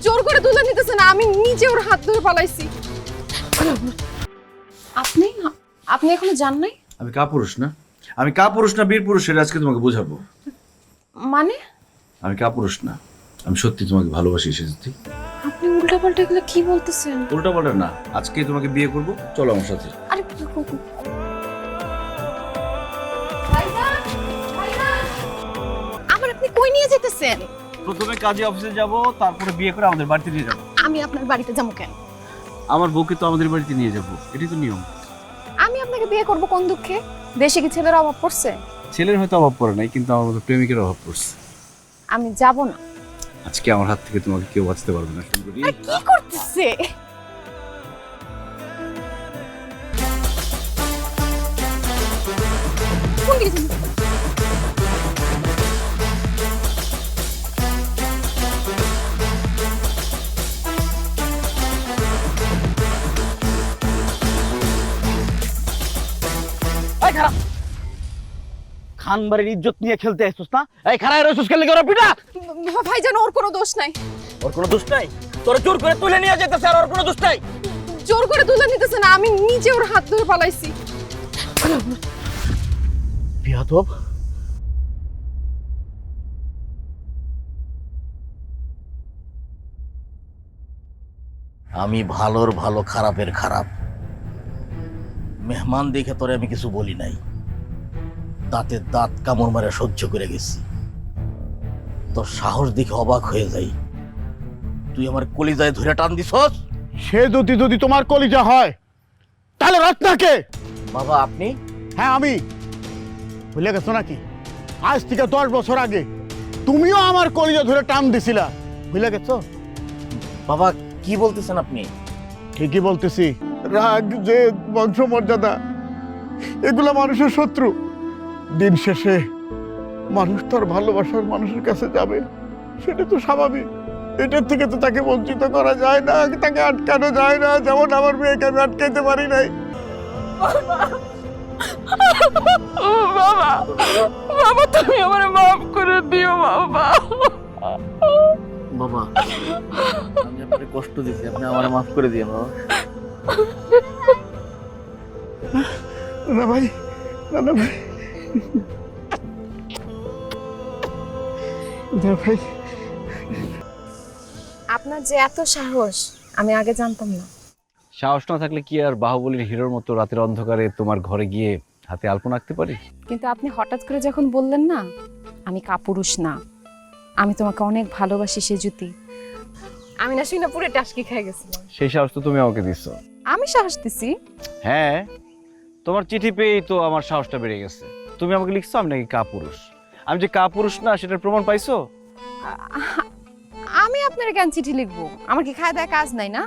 জোর করে তুলে নিতেছে না, আমি নিজে ওর হাত ধরে পালাইছি। আপনি আপনি এখনো যান নাই? আমি কাপুরুষ না, আমি কাপুরুষ না বীর পুরুষ, সেটা আজকে তোমাকে বোঝাবো। মানে আমি কাপুরুষ না, আমি সত্যি তোমাকে ভালোবাসি সেজুতি। আপনি উল্টাপাল্টা এগুলো কি বলতেছেন? উল্টা পাল্টা না, আজকে তোমাকে বিয়ে করব, চলো আমার সাথে। আরে আমার আপনি কই নিয়ে যেতেছেন? প্রথমে কাজে অফিসে যাব, তারপরে বিয়ে করে আমাদের বাড়িতে নিয়ে যাব। আমি আপনার বাড়িতে যাবো কেন? আমার বউকে তো আমাদের বাড়িতে নিয়ে যাব, এটাই তো নিয়ম। আমি আপনাকে বিয়ে করব কোন দুঃখে? দেশে কি ছেলের অভাব পড়ছে? ছেলের হয়তো অভাব পড়ে নাই, কিন্তু আমার মতো প্রেমিকের অভাব পড়ছে। আমি যাব না। আজকে আমার হাত থেকে তোমাকে কেউ বাঁচতে পারবে না। সুন্দরী, আরে কি করতেছে? কোন দিকে যাচ্ছেন? এই খারাপ খানবাড়ির ইজ্জত নিয়ে খেলতে আসছিস না? এই খারাপ রইছিস খেললে ওরা পিটা। ভাইজান, ওর কোনো দোষ নাই। ওর কোনো দোষ নাই? তোরা জোর করে তুলে নিয়ে যেতেছে আর ওর কোনো দোষ নাই? জোর করে তুলে নিতেছে না, আমি নিজে ওর হাত ধরে পালাইছি। বিয়াদব। আমি ভালোর ভালো খারাপের খারাপ। মেহমান দেখে তোরে আমি কিছু বলি নাই, দাঁতে দাঁত কামড় মারে সহ্য করে গেছি। তোর সাহস দেখে অবাক হয়ে যাই, তুই আমার কলিজায় ধরে টান দিছস। সে যদি তোমার কলিজা হয় তাহলে রত্নাকে। বাবা আপনি? হ্যাঁ আমি। ভুলে গেছো নাকি? আজ থেকে 10 বছর আগে তুমিও আমার কলিজা ধরে টান দিছিলা, ভুলে গেছো? বাবা কি বলতেছেন আপনি? ঠিকই বলতেছি। রাগ, জেদ, বংশমর্যাদা এগুলা মানুষের শত্রু। দিন শেষে মানুষ তার ভালোবাসার মানুষের কাছে যাবে, সেটা তো স্বাভাবিক। এটার থেকে তো তাকে বঞ্চিত করা যায় না, তাকে আটকানো যায় না। যেমন আমার মেয়েকে আমি আটকাইতে পারি নাই। বাবা, বাবা তুমি আমারে মাফ করে দিও বাবা। বাবা আমি আপনাকে কষ্ট দিচ্ছি, আপনি আমারে মাফ করে দিন বাবা। না ভাই, না না ভাই, না ভাই। আপনার যে এত সাহস আমি আগে জানতাম না। সাহস না থাকলে কি আর বাহুবলীর হিরোর মতো রাতের অন্ধকারে তোমার ঘরে গিয়ে হাতে আলপনা আঁকতে পারি? কিন্তু আপনি হঠাৎ করে যখন বললেন না আমি কাপুরুষ না, আমি তোমাকে অনেক ভালোবাসি সেজুতি, আমি না শুনে পুরো টাসকি খেয়ে গেছিলাম। সেই সাহস তো তুমি আমাকে দিচ্ছ। আমি সাহস দিছি? হ্যাঁ, তোমার চিঠি পেয়েই তো আমার সাহসটা বেড়ে গেছে। তুমি আমাকে লিখছো আমি নাকি কাপুরুষ। আমি যে কাপুরুষ না সেটার প্রমাণ পাইছো? আমি আপনার কেন চিঠি লিখবো? আমার কি খায় দায় কাজ নাই না?